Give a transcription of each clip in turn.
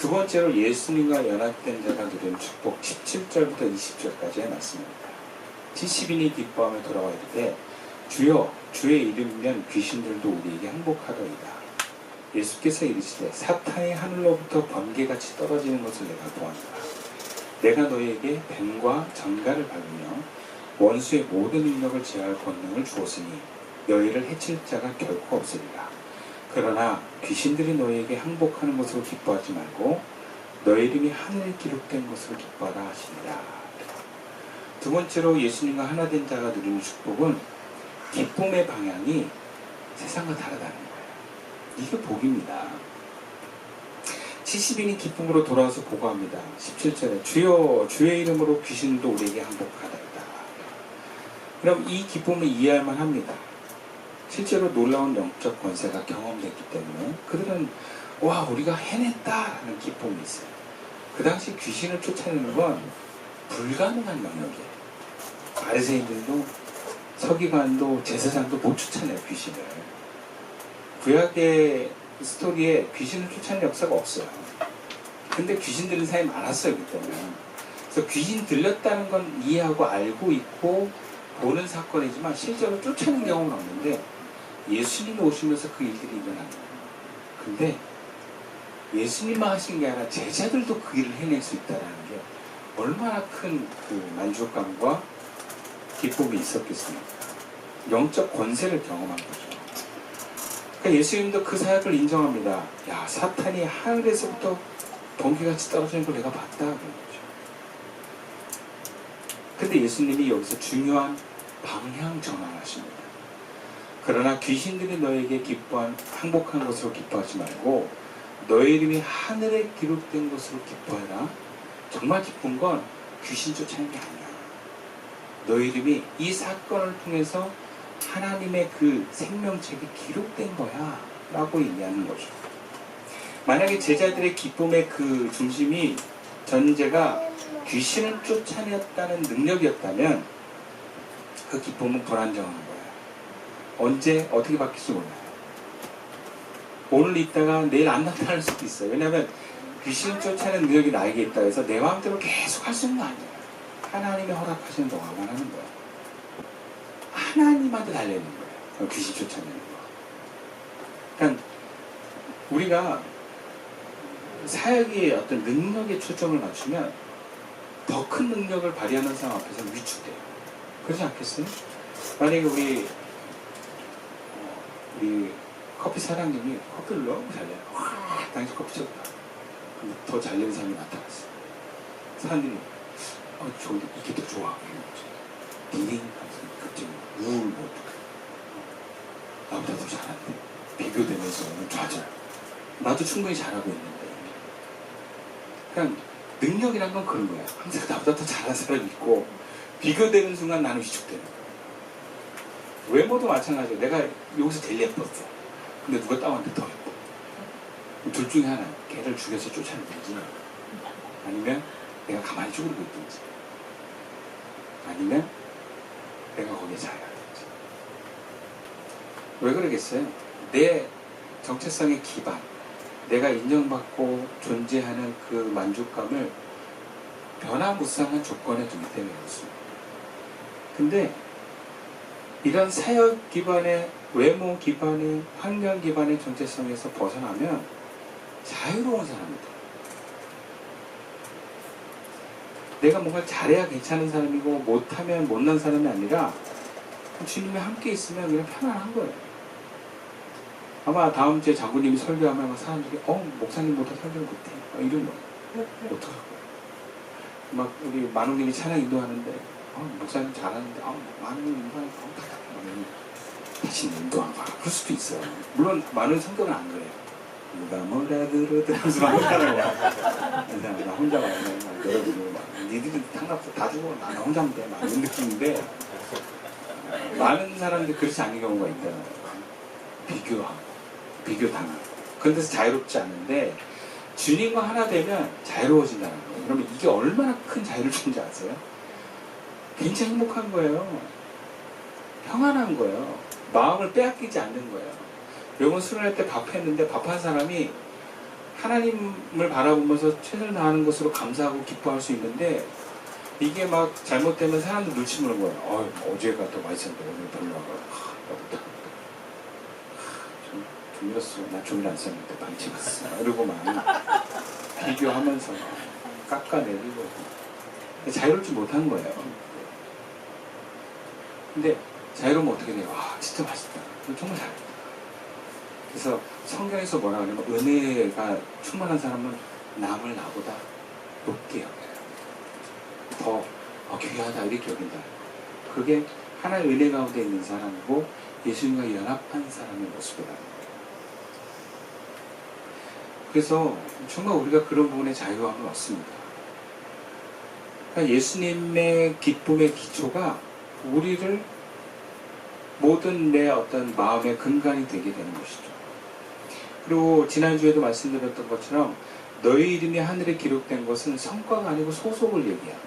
두 번째로 예수님과 연합된 자가 누리는 축복 17절부터 20절까지의 말씀입니다. 70인이 기뻐하며 돌아와 이르되 주여 주의 이름이면 귀신들도 우리에게 항복하더이다. 예수께서 이르시되 사탄이 하늘로부터 번개같이 떨어지는 것을 내가 보았노라. 내가 너희에게 뱀과 전갈을 밟으며 원수의 모든 능력을 제할 권능을 주었으니 너희를 해칠 자가 결코 없으리라. 그러나 귀신들이 너희에게 항복하는 것으로 기뻐하지 말고 너희 이름이 하늘에 기록된 것으로 기뻐하라 하시니라. 두 번째로 예수님과 하나 된 자가 누리는 축복은 기쁨의 방향이 세상과 다르다는 거예요. 이게 복입니다. 70인이 기쁨으로 돌아와서 보고합니다. 17절에 주여 주의 이름으로 귀신도 우리에게 항복하다이다. 그럼 이 기쁨을 이해할 만합니다. 실제로 놀라운 영적 권세가 경험됐기 때문에 그들은 와 우리가 해냈다라는 기쁨이 있어요. 그 당시 귀신을 쫓아내는 건 불가능한 영역이에요. 바리새인들도 서기관도 제사장도 못 쫓아내요. 귀신을. 구약의 스토리에 귀신을 쫓아내는 역사가 없어요. 근데 귀신 들린 사람이 많았어요. 그때는. 그래서 귀신 들렸다는 건 이해하고 알고 있고 보는 사건이지만 실제로 쫓아내는 경우는 없는데 예수님이 오시면서 그 일들이 일어난 거예요. 근데 예수님만 하신 게 아니라 제자들도 그 일을 해낼 수 있다는 게 얼마나 큰 그 만족감과 기쁨이 있었겠습니까? 영적 권세를 경험한 거죠. 그러니까 예수님도 그 사역을 인정합니다. 야, 사탄이 하늘에서부터 번개같이 떨어지는 걸 내가 봤다. 그런 거죠. 근데 예수님이 여기서 중요한 방향 전환을 하십니다. 그러나 귀신들이 너에게 항복한 것으로 기뻐하지 말고 너의 이름이 하늘에 기록된 것으로 기뻐해라. 정말 기쁜 건 귀신 쫓아내는 게 아니야. 너의 이름이 이 사건을 통해서 하나님의 그 생명책이 기록된 거야 라고 얘기하는 거죠. 만약에 제자들의 기쁨의 그 중심이 전제가 귀신을 쫓아냈다는 능력이었다면 그 기쁨은 불안정한 거예요. 언제 어떻게 바뀔지 몰라요. 오늘 있다가 내일 안 나타날 수도 있어요. 왜냐하면 귀신을 쫓아내는 능력이 나에게 있다 해서 내 마음대로 계속 할 수 있는 거 아니에요. 하나님이 허락하시는 동안만 하는 거예요. 하나님한테 달려있는 거예요. 귀신 쫓아내는 거. 그러니까 우리가 사역의 어떤 능력에 초점을 맞추면 더 큰 능력을 발휘하는 사람 앞에서 위축돼요. 그렇지 않겠어요? 만약에 우리 커피 사장님이 커피를 너무 잘 내요. 와, 당신 커피 좋다. 근데 더 잘 내는 사람이 나타났어. 사람들이 저 이게 더 좋아. 디딩 갑자기 우울 못 나보다 더 잘한대. 비교되면서 오는 좌절. 나도 충분히 잘하고 있는데. 그냥 능력이란 건 그런 거야. 항상 나보다 더 잘하는 사람이 있고 비교되는 순간 나는 위축되는 거야. 외모도 마찬가지야. 내가 여기서 제일 예뻤어. 근데 누가 따왔는데 더 예뻐. 둘 중에 하나. 걔를 죽여서 쫓아내든지 아니면 내가 가만히 쭈그리고 있든지 아니면 내가 거기에 자유하든지. 왜 그러겠어요? 내 정체성의 기반, 내가 인정받고 존재하는 그 만족감을 변화무쌍한 조건에 두기 때문에 그렇습니다. 근데 이런 사역 기반의 외모 기반의 환경 기반의 정체성에서 벗어나면 자유로운 사람이다. 내가 뭔가 잘해야 괜찮은 사람이고 못하면 못난 사람이 아니라 주님이 함께 있으면 그냥 편안한 거예요. 아마 다음 주에 장군님이 설교하면 사람들이 목사님보다 설교를 못해 이런 거예요. 어떡할 거예요. 막 우리 만웅님이 찬양 인도하는데 목사님 잘하는데 만웅님 인도하니까 답답해. 다시 인도한 거야. 그럴 수도 있어요. 물론 만웅 성격은 안 그래요. 누가 뭐라 그러더라면서 막 혼자라고 나 혼자 와요. 여러분 니들이 상관없어. 다 죽어. 나 혼자면 돼. 막 이런 느낌인데 많은 사람들이 그렇지 않은 경우가 있잖아요. 비교당하고 그런 데서 자유롭지 않은데 주님과 하나 되면 자유로워진다는 거예요. 그러면 이게 얼마나 큰 자유를 주는지 아세요? 굉장히 행복한 거예요. 평안한 거예요. 마음을 빼앗기지 않는 거예요. 여러분 수련회 때 밥했는데 밥한 사람이 하나님을 바라보면서 최선을 다하는 것으로 감사하고 기뻐할 수 있는데 이게 막 잘못되면 사람들 눈치 보는 거예요. 어제가 더 맛있었는데 오늘 별로라고. 좀 잃었어. 나 종일 안 썼는데 많이 찍었어. 이러고 막 비교하면서 깎아내리고 자유롭지 못한 거예요. 근데 자유로우면 어떻게 돼요? 진짜 맛있다. 정말 잘했다. 그래서 성경에서 뭐라 그러냐면 은혜가 충만한 사람은 남을 나보다 높게 여겨요. 더 귀하다 이렇게 여긴다. 그게 하나의 은혜 가운데 있는 사람이고 예수님과 연합한 사람의 모습이라는 거예요. 그래서 정말 우리가 그런 부분에 자유함을 얻습니다. 그러니까 예수님의 기쁨의 기초가 우리를 모든 내 어떤 마음의 근간이 되게 되는 것이죠. 그리고 지난주에도 말씀드렸던 것처럼 너희 이름이 하늘에 기록된 것은 성과가 아니고 소속을 얘기합니다.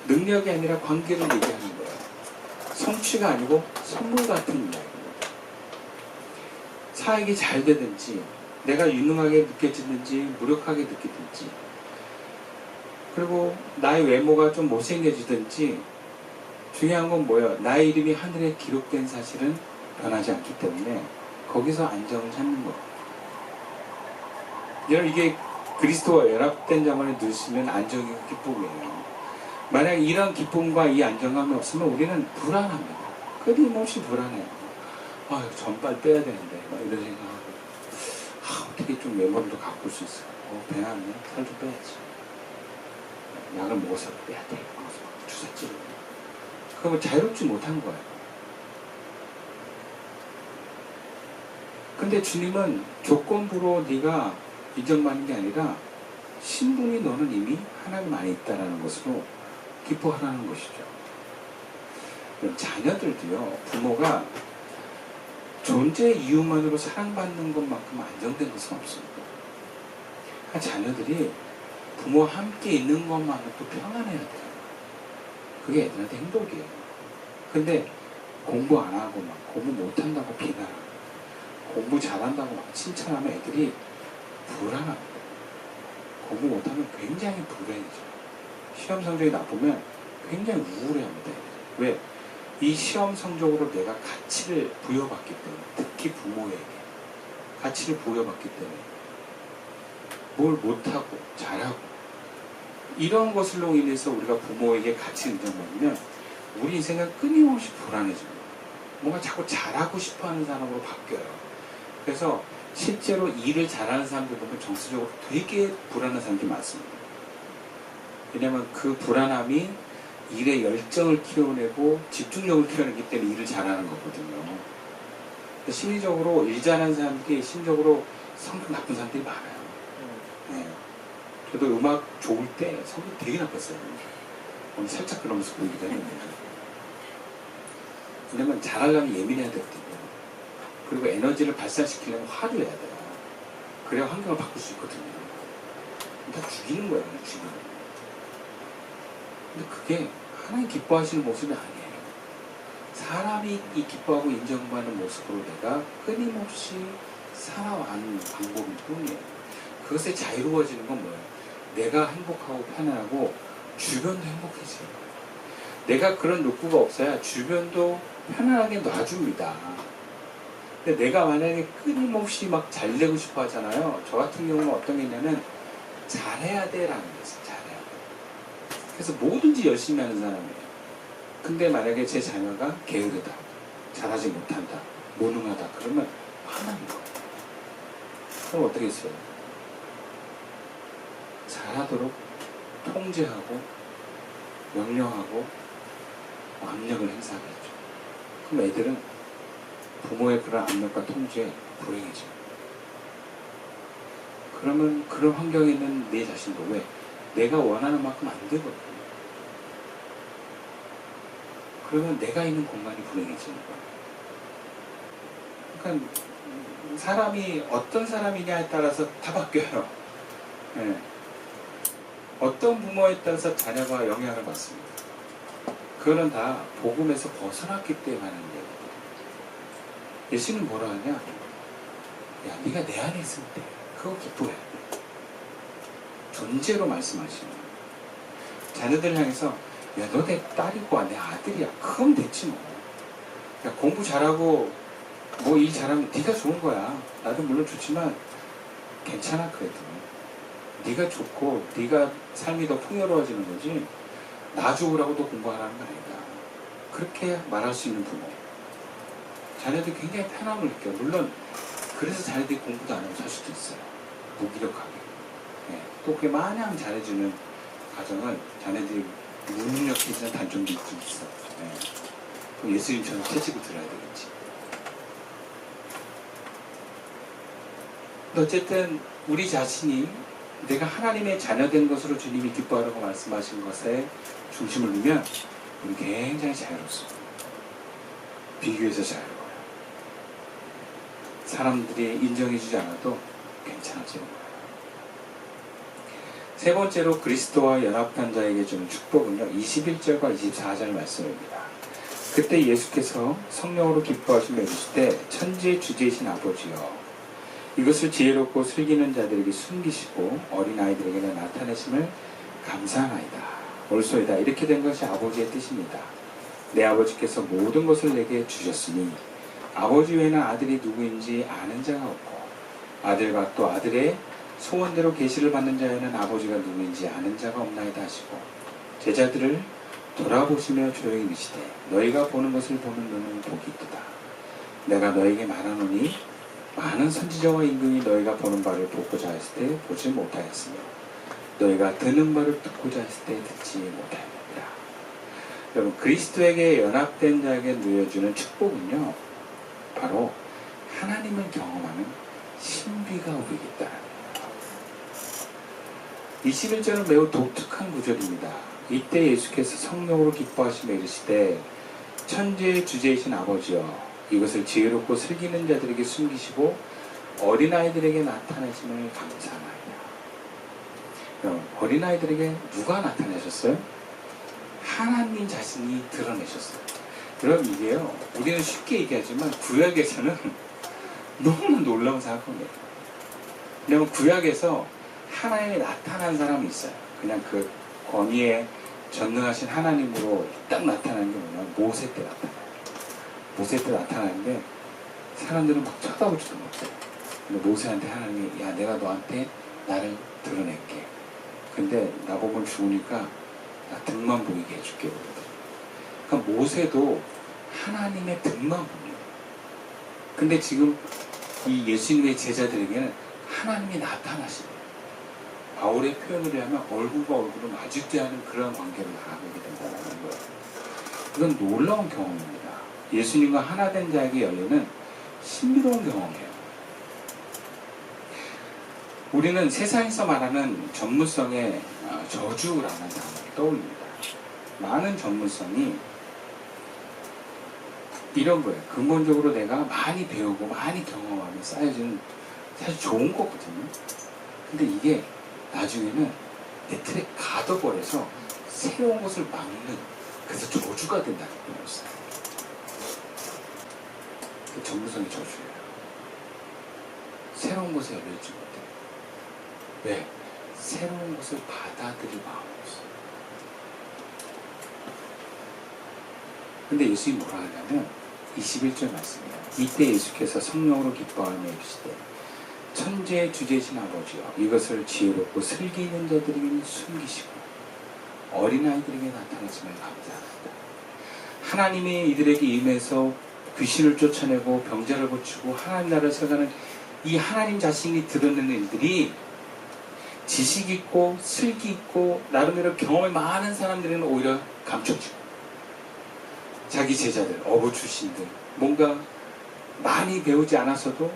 능력이 아니라 관계를 얘기하는 거예요. 성취가 아니고 선물 같은 이야기입니다. 사역이 잘 되든지 내가 유능하게 느껴지든지 무력하게 느끼든지 그리고 나의 외모가 좀 못생겨지든지 중요한 건 뭐예요? 나의 이름이 하늘에 기록된 사실은 변하지 않기 때문에 거기서 안정을 찾는 거예요. 여러분 이게 그리스도와 연합된 자만에 누시면 안정이고 기쁨이에요. 만약 이런 기쁨과 이 안정감이 없으면 우리는 불안합니다. 끊임없이 불안해요. 전빨 빼야 되는데 이런 생각하고 어떻게 좀 외모를 더 가꿀 수 있어? 배 나왔네? 살 좀 빼야지. 약을 먹어서 빼야 돼. 주사 찌르고. 그러면 자유롭지 못한 거예요. 근데 주님은 조건부로 네가 인정받는 게 아니라 신분이 너는 이미 하나님 안에 있다는 것으로 기뻐하라는 것이죠. 그럼 자녀들도요, 부모가 존재 이유만으로 사랑받는 것만큼 안정된 것은 없습니다. 자녀들이 부모와 함께 있는 것만으로도 평안해야 돼요. 그게 애들한테 행복이에요. 근데 공부 안 하고 막 공부 못한다고 비난하고 공부 잘한다고 막 칭찬하면 애들이 불안합니다. 공부 못하면 굉장히 불행해져요. 시험 성적이 나쁘면 굉장히 우울해합니다. 왜? 이 시험 성적으로 내가 가치를 부여받기 때문에, 특히 부모에게 가치를 부여받기 때문에 뭘 못하고 잘하고 이런 것으로 인해서 우리가 부모에게 가치 인정받으면 우리 인생은 끊임없이 불안해집니다. 뭔가 자꾸 잘하고 싶어하는 사람으로 바뀌어요. 그래서 실제로 일을 잘하는 사람들 보면 정서적으로 되게 불안한 사람들이 많습니다. 왜냐하면 그 불안함이 일에 열정을 키워내고 집중력을 키워내기 때문에 일을 잘하는 거거든요. 심리적으로 일 잘하는 사람들이 심리적으로 성격 나쁜 사람들이 많아요. 네. 저도 음악 좋을 때 성격 되게 나빴어요. 오늘 살짝 그러면서 보이기도 했는데. 왜냐면 잘하려면 예민해야 되거든요. 그리고 에너지를 발산시키려면 화를 내야 돼요. 그래야 환경을 바꿀 수 있거든요. 다 죽이는 거예요. 죽이는 거예요. 근데 그게 하나님 기뻐하시는 모습이 아니에요. 사람이 이 기뻐하고 인정받는 모습으로 내가 끊임없이 살아가는 방법일 뿐이에요. 그것에 자유로워지는 건 뭐예요? 내가 행복하고 편안하고 주변도 행복해져요. 내가 그런 욕구가 없어야 주변도 편안하게 놔줍니다. 근데 내가 만약에 끊임없이 막 잘 되고 싶어 하잖아요. 저 같은 경우는 어떤 게 있냐면 잘해야 돼 라는 게 있어요. 잘해야 돼. 그래서 뭐든지 열심히 하는 사람이에요. 근데 만약에 제 자녀가 게으르다, 잘하지 못한다, 무능하다 그러면 화나는 거예요. 그럼 어떻게 했어요? 잘하도록 통제하고 명령하고 압력을 행사하겠죠. 그럼 애들은 부모의 그런 압력과 통제에 불행해져요. 그러면 그런 환경에 있는 내 자신도 왜? 내가 원하는 만큼 안 되거든요. 그러면 내가 있는 공간이 불행해지는 거예요. 그러니까 사람이 어떤 사람이냐에 따라서 다 바뀌어요. 네. 어떤 부모에 따라서 자녀가 영향을 받습니다. 그거는 다 복음에서 벗어났기 때문에 하는 얘기거든요. 예수는 뭐라 하냐? 야, 네가 내 안에 있으면 돼. 그거 기뻐해야 돼. 존재로 말씀하시는 거예요. 자녀들 향해서 야, 너 내 딸이고 내 아들이야. 그럼 됐지 뭐. 야, 공부 잘하고 뭐 일 잘하면 네가 좋은 거야. 나도 물론 좋지만 괜찮아 그래도. 네가 좋고 네가 삶이 더 풍요로워지는 거지 나 좋으라고 또 공부하라는 거 아니다. 그렇게 말할 수 있는 부모. 자녀들이 굉장히 편함을 느껴요. 물론 그래서 자녀들이 공부도 안 하고 살 수도 있어요. 무기력하게. 네. 또 그게 마냥 잘해주는 가정은 자녀들이 무능력해지는 단점도 있긴 있어. 네. 그럼 예수님처럼 채찍을 들어야 되겠지. 어쨌든 우리 자신이 내가 하나님의 자녀된 것으로 주님이 기뻐하라고 말씀하신 것에 중심을 두면 우리 굉장히 자유롭습니다. 비교해서 자유로워요. 사람들이 인정해주지 않아도 괜찮아지는 거예요. 세 번째로 그리스도와 연합한 자에게 주는 축복은요. 21절과 24절 말씀입니다. 그때 예수께서 성령으로 기뻐하시며 이르시되 천지의 주제이신 아버지여 이것을 지혜롭고 슬기는 자들에게 숨기시고 어린아이들에게는 나타내심을 감사하나이다. 옳소이다. 이렇게 된 것이 아버지의 뜻입니다. 내 아버지께서 모든 것을 내게 주셨으니 아버지 외에는 아들이 누구인지 아는 자가 없고 아들과 또 아들의 소원대로 계시를 받는 자에는 아버지가 누구인지 아는 자가 없나이다 하시고 제자들을 돌아보시며 조용히 이르시되 너희가 보는 것을 보는 눈은 복이 있도다. 내가 너에게 말하노니 많은 선지자와 임금이 너희가 보는 바를 보고자 했을 때 보지 못하였으며 너희가 듣는 바를 듣고자 했을 때 듣지 못하였느니라. 여러분 그리스도에게 연합된 자에게 누려주는 축복은요 바로 하나님을 경험하는 신비가 우리에게 있다는 거예요. 21절은 매우 독특한 구절입니다. 이때 예수께서 성령으로 기뻐하시며 이르시되 천지의 주제이신 아버지여 이것을 지혜롭고 슬기는 자들에게 숨기시고 어린아이들에게 나타내심을 감사하나이다. 그럼 어린아이들에게 누가 나타내셨어요? 하나님 자신이 드러내셨어요. 그럼 이게요 우리는 쉽게 얘기하지만 구약에서는 너무나 놀라운 사건이에요. 왜냐하면 구약에서 하나님이 나타난 사람이 있어요. 그냥 그 권위에 전능하신 하나님으로 딱 나타나는 게 뭐냐면 모세 때 나타나요. 모세 때 나타나는데 사람들은 막 쳐다보지도 못해요. 근데 모세한테 하나님이 야 내가 너한테 나를 드러낼게. 근데 나보고 죽으니까 나 등만 보이게 해줄게. 그러니까 모세도 하나님의 등만 보여요. 근데 지금 이 예수님의 제자들에게는 하나님이 나타나시네요. 바울의 표현을 하면 얼굴과 얼굴을 마주게 하는 그런 관계를 나가게 된다는 거예요. 이건 놀라운 경험입니다. 예수님과 하나 된 자에게 열리는 신비로운 경험이에요. 우리는 세상에서 말하는 전문성의 저주라는 단어를 떠올립니다. 많은 전문성이 이런 거예요. 근본적으로 내가 많이 배우고 많이 경험하면 쌓여지는 사실 좋은 거거든요. 근데 이게 나중에는 내 틀에 가둬버려서 새로운 것을 막는 그래서 저주가 된다는 거였어요. 그 전문성이 저주예요. 새로운 것에 열려있지 못해. 왜? 새로운 것을 받아들일 마음이 없어요. 근데 예수님이 뭐라 하냐면 21절 말씀이에요. 이때 예수께서 성령으로 기뻐하며 이르시되 천지의 주제이신 아버지여 이것을 지혜롭고 슬기 있는 자들에게 숨기시고 어린아이들에게 나타내심을 감사합니다. 하나님이 이들에게 임해서 귀신을 쫓아내고 병자를 고치고 하나님 나라를 세워가는 이 하나님 자신이 드러내는 일들이 지식 있고 슬기 있고 나름대로 경험이 많은 사람들에는 오히려 감춰지고 자기 제자들, 어부 출신들 뭔가 많이 배우지 않았어도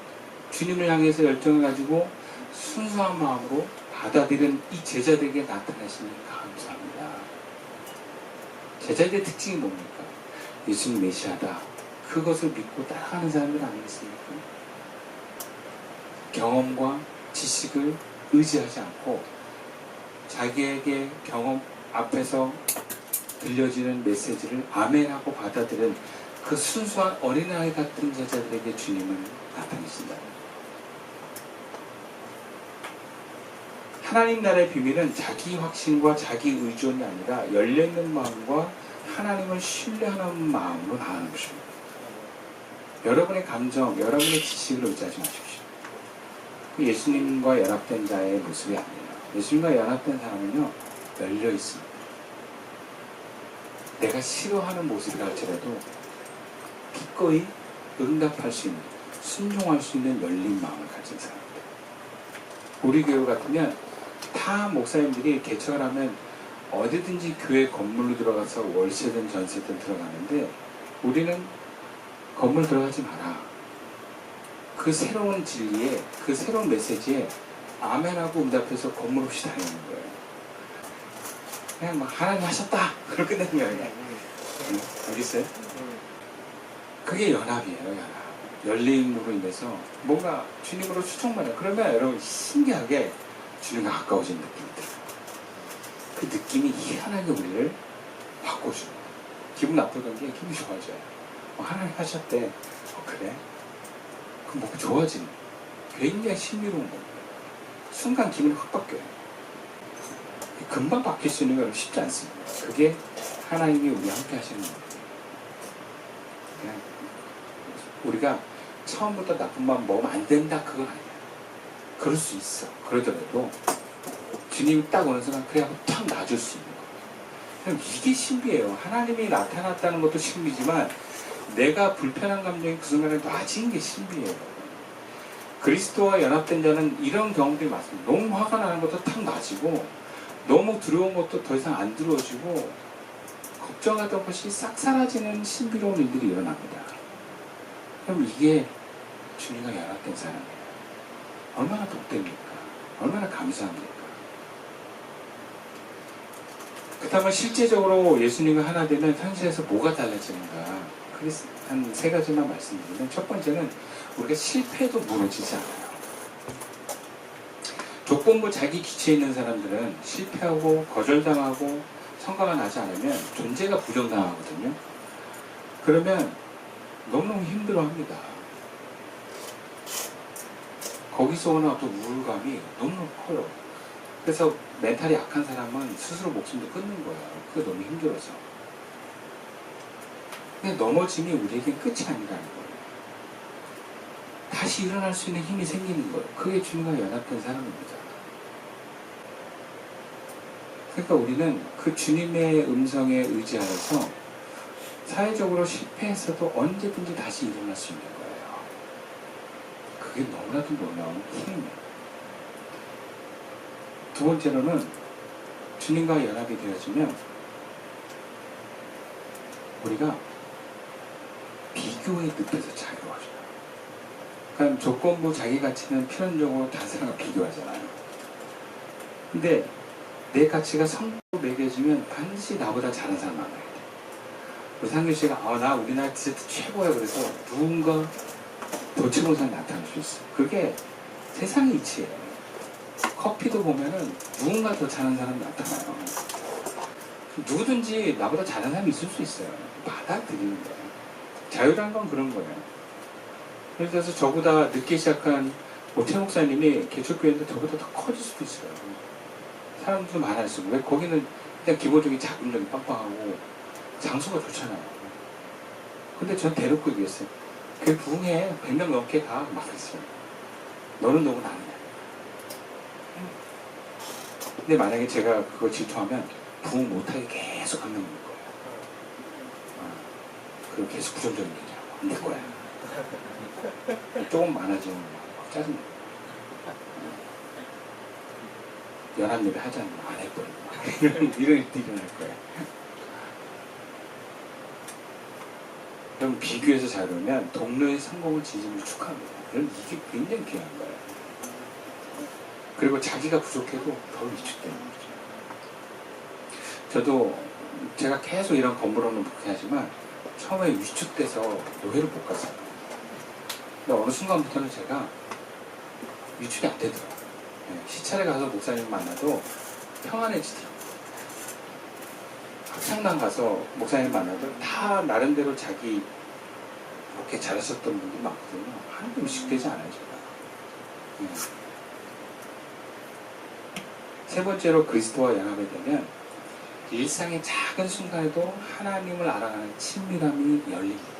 주님을 향해서 열정을 가지고 순수한 마음으로 받아들인 이 제자들에게 나타나시니 감사합니다. 제자들의 특징이 뭡니까? 예수님 메시아다. 그것을 믿고 따라가는 사람들 아니겠습니까? 경험과 지식을 의지하지 않고 자기에게 경험 앞에서 들려지는 메시지를 아멘하고 받아들인 그 순수한 어린아이 같은 제자들에게 주님은 나타내신다. 하나님 나라의 비밀은 자기 확신과 자기 의존이 아니라 열려있는 마음과 하나님을 신뢰하는 마음으로 나가는 것입니다. 여러분의 감정, 여러분의 지식을 의지하지 마십시오. 예수님과 연합된 자의 모습이 아니에요. 예수님과 연합된 사람은요, 열려 있습니다. 내가 싫어하는 모습이라 할지라도 기꺼이 응답할 수 있는, 순종할 수 있는 열린 마음을 가진 사람입니다. 우리 교회 같으면 타 목사님들이 개척을 하면 어디든지 교회 건물로 들어가서 월세든 전세든 들어가는데, 우리는 건물 들어가지 마라. 그 새로운 진리에, 그 새로운 메시지에 아멘하고 응답해서 건물 없이 다니는 거예요. 그냥 막 하나님 하셨다! 그걸 끝내는 거예요. 그냥. 알겠어요? 그게 연합이에요. 연합. 열림으로 인해서 뭔가 주님으로 추천받아요. 그러면 여러분 신기하게 주님과 가까워지는 느낌이 들어요. 그 느낌이 희한하게 우리를 바꿔줘요. 기분 나쁘던 게 기분이 좋아져요. 하나님 하셨대. 그래? 그럼 뭔가 좋아지는, 굉장히 신비로운 겁니다. 순간 기분이 확 바뀌어요. 금방 바뀔 수 있는 건 쉽지 않습니다. 그게 하나님이 우리와 함께 하시는 거예요. 그냥 우리가 처음부터 나쁜 마음 먹으면 안 된다, 그건 아니야. 그럴 수 있어. 그러더라도 주님이 딱 오는 순간 그래 하고 탁 놔줄 수 있는 거예요. 그럼 이게 신비해요. 하나님이 나타났다는 것도 신비지만 내가 불편한 감정이 그 순간에 놔지는 게 신비해요. 그리스도와 연합된 자는 이런 경험들이 많습니다. 너무 화가 나는 것도 탁 놔지고, 너무 두려운 것도 더 이상 안 두려워지고, 걱정하던 것이 싹 사라지는 신비로운 일들이 일어납니다. 그럼 이게 주님과 연합된 사람이에요. 얼마나 복됩니까? 얼마나 감사합니까? 그렇다면 실제적으로 예수님과 하나 되면 현실에서 뭐가 달라지는가? 한 세 가지만 말씀드리면, 첫 번째는 우리가 실패해도 무너지지 않아요. 조건부 자기 기치에 있는 사람들은 실패하고 거절당하고 성과가 나지 않으면 존재가 부정당하거든요. 그러면 너무너무 힘들어합니다. 거기서 오는 어떤 우울감이 너무너무 커요. 그래서 멘탈이 약한 사람은 스스로 목숨도 끊는 거예요. 그게 너무 힘들어서. 근데 넘어짐이 우리에겐 끝이 아니라는 거예요. 다시 일어날 수 있는 힘이 생기는 거예요. 그게 주님과 연합된 사람입니다. 그러니까 우리는 그 주님의 음성에 의지하여서 사회적으로 실패했어도 언제든지 다시 일어날 수 있는 거예요. 그게 너무나도 놀라운 힘이에요. 두 번째로는 주님과 연합이 되어지면 우리가 비교의 늪에서 자유로워져요. 그러니까 조건부 자기 가치는 필연적으로 다른 사람과 비교하잖아요. 근데 내 가치가 성적으로 매겨지면 반드시 나보다 잘하는 사람 만나야 돼. 우리 상규 씨가 나 우리나라 디저트 최고야. 그래서 누군가 더 최고인 사람이 나타날 수 있어. 그게 세상의 이치예요. 커피도 보면은 누군가 더 잘하는 사람이 나타나요. 누구든지 나보다 잘하는 사람이 있을 수 있어요. 받아들이는 거예요. 자유란 건 그런 거예요. 예를 들어서 저보다 늦게 시작한 최 목사님이 개척교회인데 저보다 더 커질 수도 있어요. 사람들도 많아지고. 왜? 거기는 그냥 기본적인 자금력이 빵빵하고 장소가 좋잖아요. 근데 전 대놓고 얘기했어요. 그게 부흥해. 100명 넘게 가. 막 그랬어요. 너는 너무 나냐. 근데 만약에 제가 그거 질투하면 부흥 못하게 계속 한 명 있는 거예요. 그리고 계속 부정적인 얘기하고 안 될 거야. 조금 많아지면 막 짜증나. 연합 예배 하자는 안 해버리고 이런 일이 일어날 거야. 그럼 비교해서 자유로우면 동료의 성공을 진심으로 축하합니다. 그럼 이게 굉장히 귀한 거예요. 그리고 자기가 부족해도 더 위축되는 거죠. 저도 제가 계속 이런 건물로는 목회하지만 처음에 위축돼서 노회를 못 갔어요. 근데 어느 순간부터는 제가 위축이 안 되더라고요. 시찰에 가서 목사님 만나도 평안해지더라고요. 학창단 가서 목사님 만나도 다 나름대로 자기 목회 잘하셨던 분들이 많거든요. 하나도 위축되지 않아요, 제가. 세 번째로 그리스도와 연합이 되면 일상의 작은 순간에도 하나님을 알아가는 친밀함이 열립니다.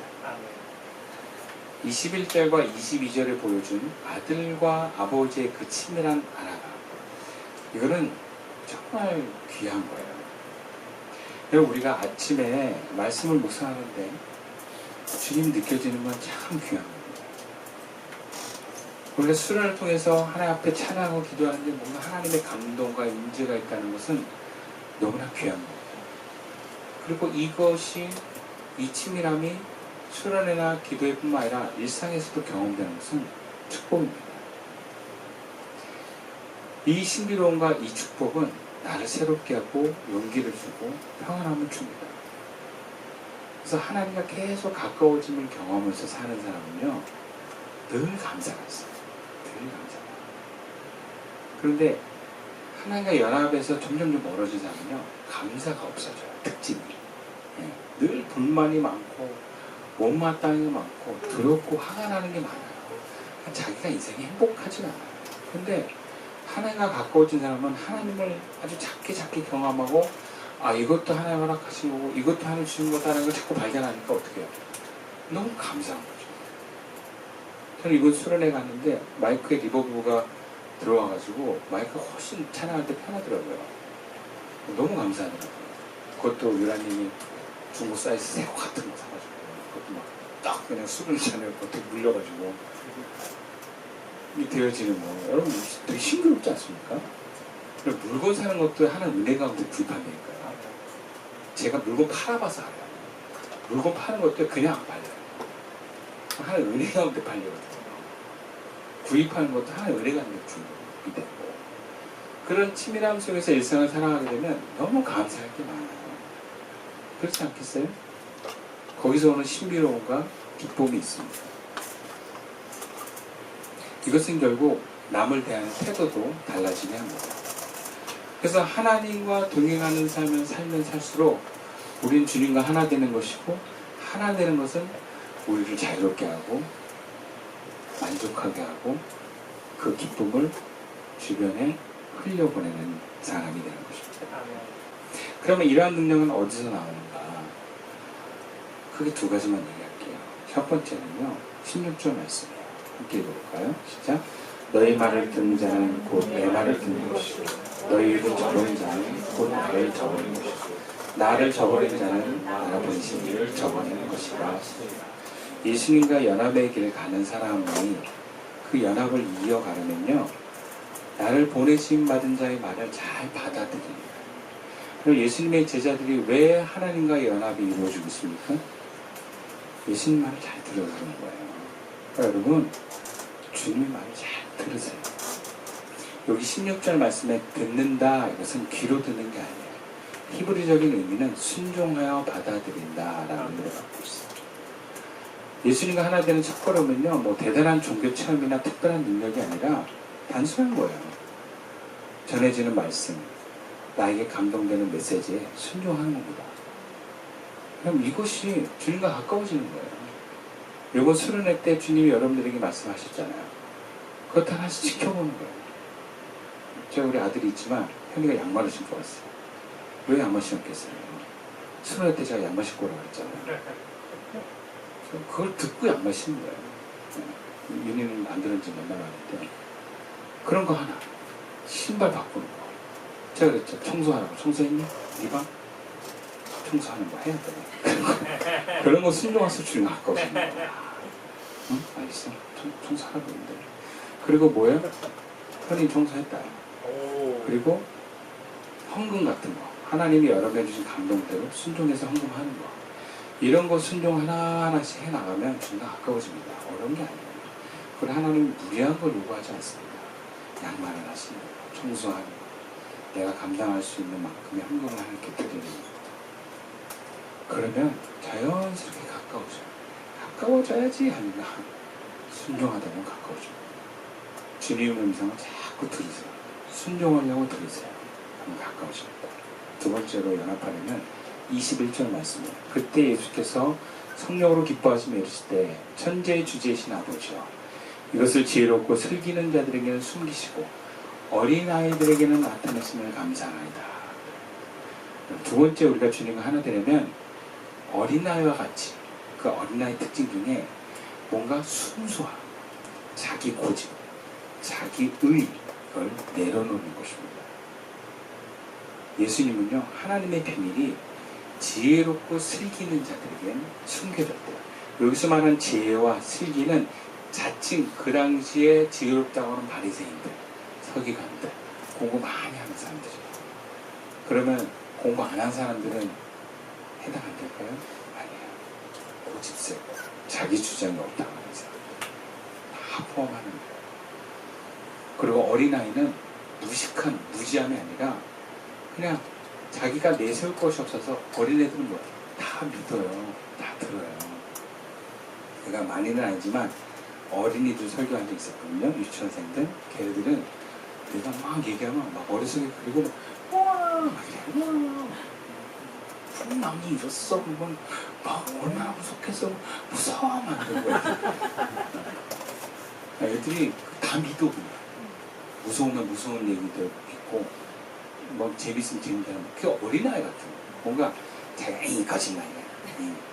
21절과 22절에 보여준 아들과 아버지의 그 친밀한 알아감, 이거는 정말 귀한 거예요. 여러분, 우리가 아침에 말씀을 묵상하는데 주님 느껴지는 건 참 귀한 겁니다. 우리가 수련을 통해서 하나님 앞에 찬양하고 기도하는데 뭔가 하나님의 감동과 임재가 있다는 것은 너무나 귀한 겁니다. 그리고 이것이, 이 친밀함이 수련회나 기도회 뿐만 아니라 일상에서도 경험되는 것은 축복입니다. 이 신비로움과 이 축복은 나를 새롭게 하고 용기를 주고 평안함을 줍니다. 그래서 하나님과 계속 가까워짐을 경험하면서 사는 사람은요, 늘 감사가 있어요. 늘 감사가. 그런데 하나님과 연합해서 점점 멀어진 사람은요, 감사가 없어져요. 특징이. 늘 불만이 많고 못마땅한 게 많고 두렵고 화가 나는 게 많아요. 자기가 인생이 행복하진 않아요. 근데 하나님과 가까워진 사람은 하나님을 아주 작게 경험하고, 아, 이것도 하나님 허락하신 거고 이것도 하나님 주신 거다라는 걸 자꾸 발견하니까 어떻게 해요? 너무 감사한 거죠. 저는 이번 수련회 갔는데 마이크에 리버브가 들어와가지고 마이크가 훨씬 찬양할 때 편하더라고요. 너무 감사하더라고요. 그것도 유라님이 중고 사이즈 새우 같은 거 사가지고 그것도 막 딱 그냥 수련자네요. 그것도 물려가지고 이 되어지는 거, 여러분 되게 싱그럽지 않습니까? 물건 사는 것도 하나는 은혜 가운데 구입한다니까요. 제가 물건 팔아봐서 알아요. 물건 파는 것도 그냥 안 팔려요. 하나는 은혜 가운데 팔려거든요. 구입하는 것도 하나는 은혜 가운데 구입이 되고, 그런 친밀함 속에서 일상을 살아가게 되면 너무 감사할 게 많아요. 그렇지 않겠어요? 거기서 오는 신비로움과 기쁨이 있습니다. 이것은 결국 남을 대하는 태도도 달라지게 합니다. 그래서 하나님과 동행하는 삶을 살면 살수록 우리는 주님과 하나 되는 것이고, 하나 되는 것은 우리를 자유롭게 하고 만족하게 하고 그 기쁨을 주변에 흘려보내는 사람이 되는 것입니다. 그러면 이러한 능력은 어디서 나오는가? 크게 두 가지만 얘기할게요. 첫 번째는요, 16절 말씀이에요. 함께 읽어볼까요? 시작. 너희 말을 듣는 자는 곧 내 말을 듣는 것이고, 너희 입을 저버린 자는 곧 나를 저버린 것이고, 나를 저버린 자는 나가 보내신 이를 저버리는 것이라. 예수님과 연합의 길을 가는 사람이 그 연합을 이어가려면요, 나를 보내심 받은 자의 말을 잘 받아들입니다. 그럼 예수님의 제자들이 왜 하나님과 연합이 이루어지고 있습니까? 예수님 말을 잘 들어가는 거예요. 그러니까 여러분, 주님의 말을 잘 들으세요. 여기 16절 말씀에 듣는다, 이것은 귀로 듣는 게 아니에요. 히브리적인 의미는 순종하여 받아들인다라는 의미를 갖고 있어요. 예수님과 하나 되는 첫걸음은요, 뭐 대단한 종교 체험이나 특별한 능력이 아니라 단순한 거예요. 전해지는 말씀, 나에게 감동되는 메시지에 순종하는 겁니다. 그럼 이것이 주님과 가까워지는 거예요. 이번 수련회 때 주님이 여러분들에게 말씀하셨잖아요. 그것 하나씩 지켜보는 거예요. 제가 우리 아들이 있지만 현이가 양말을 신고 왔어요. 왜 양말 신었겠어요? 수련회 때 제가 양말 신고 오라고 했잖아요. 그걸 듣고 양말 신는 거예요. 윤희는 안 들은 지 몇 날 왔는데, 그런 거 하나, 신발 바꾸는 거. 제가 그랬죠. 청소하라고. 청소했니? 네 방? 청소하는 거 해야 돼. 그런 거 순종해서 주님 가까우신 거야. 응? 알겠어? 청소하라고 했는데. 그리고 뭐예요? 현이 청소했다. 그리고 헌금 같은 거. 하나님이 여러 개 주신 감동대로 순종해서 헌금하는 거. 이런 거 순종 하나하나씩 해나가면 주님과 가까워집니다. 어려운 게 아니에요. 그리고 하나님은 무리한 걸 요구하지 않습니다. 양말을 하시는 거, 청소하는 거, 내가 감당할 수 있는 만큼의 헌금을 하나님께 드리는 거. 그러면 자연스럽게 가까워져요. 가까워져야지 하니까 순종하다 보면 가까워져요. 주님의 음성을 자꾸 들으세요. 순종하려고 들으세요. 그러면 가까워집니다. 두 번째로 연합하려면 21절 말씀이에요. 그때 예수께서 성령으로 기뻐하시며 이르시되 천지의 주제이신 아버지여, 이것을 지혜롭고 슬기는 자들에게는 숨기시고 어린아이들에게는 나타났음을 감사하나이다. 두 번째, 우리가 주님과 하나 되려면 어린아이와 같이 그 어린아이 특징 중에 뭔가 순수함, 자기 고집, 자기 의를 내려놓는 것입니다. 예수님은요, 하나님의 비밀이 지혜롭고 슬기 있는 자들에겐 숨겨졌대요. 여기서 말하는 지혜와 슬기는 자칭 그 당시에 지혜롭다고 하는 바리새인들, 서기관들, 공부 많이 하는 사람들이에요. 그러면 공부 안 한 사람들은 해당 안 될까요? 아니에요. 고집세고 자기 주장이 없다고 하는 사람 다 포함하는 거예요. 그리고 어린아이는 무지함이 아니라 그냥 자기가 내세울 것이 없어서 어린애들은 뭐 다 믿어요. 다 들어요. 내가 많이는 아니지만 어린이들 설교한 적 있었거든요. 유치원생들. 걔네들은 내가 막 얘기하면 막 머릿속에 그리고 막 이래. 분명히 이랬어. 그러면 막 얼마나 무섭겠어. 무서워. 막 이러고 애들이 다 믿어 그냥. 무서우면 무서운 얘기도 있고 뭐 재밌으면 재밌다. 그 어린아이 같은 거. 뭔가 이 거짓말이야.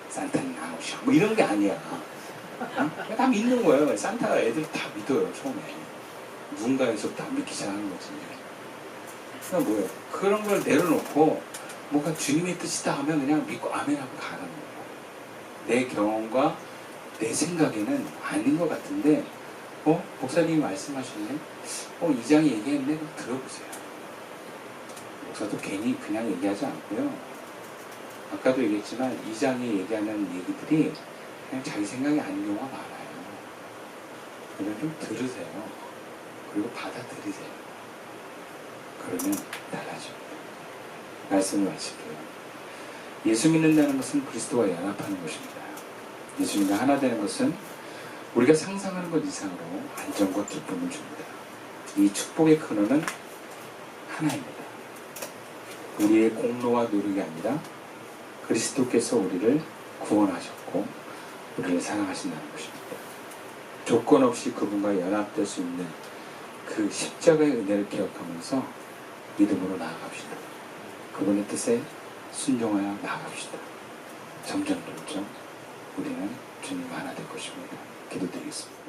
산타는 안 오셔. 뭐 이런 게 아니야. 어? 다 믿는 거예요. 산타가 애들 다 믿어요. 처음에. 누군가에서부터 안 믿기 시작하는 거지. 그러니까 뭐예요? 그런 걸 내려놓고 뭔가 주님의 뜻이다 하면 그냥 믿고 아멘하고 가는 거예요. 내 경험과 내 생각에는 아닌 것 같은데 목사님이 말씀하시네. 이 장이 얘기했네. 그럼 들어보세요. 목사도 괜히 그냥 얘기하지 않고요. 아까도 얘기했지만 이 장에 얘기하는 얘기들이 그냥 자기 생각이 아닌 경우가 많아요. 그러면 좀 들으세요. 그리고 받아들이세요. 그러면 달라집니다. 말씀을 마칠게요. 예수 믿는다는 것은 그리스도와 연합하는 것입니다. 예수님과 하나 되는 것은 우리가 상상하는 것 이상으로 안정과 기쁨을 줍니다. 이 축복의 근원은 하나입니다. 우리의 공로와 노력이 아니라 그리스도께서 우리를 구원하셨고 우리를 사랑하신다는 것입니다. 조건 없이 그분과 연합될 수 있는 그 십자가의 은혜를 기억하면서 믿음으로 나아갑시다. 그분의 뜻에 순종하여 나아갑시다. 점점 우리는 주님 하나 될 것입니다. 기도드리겠습니다.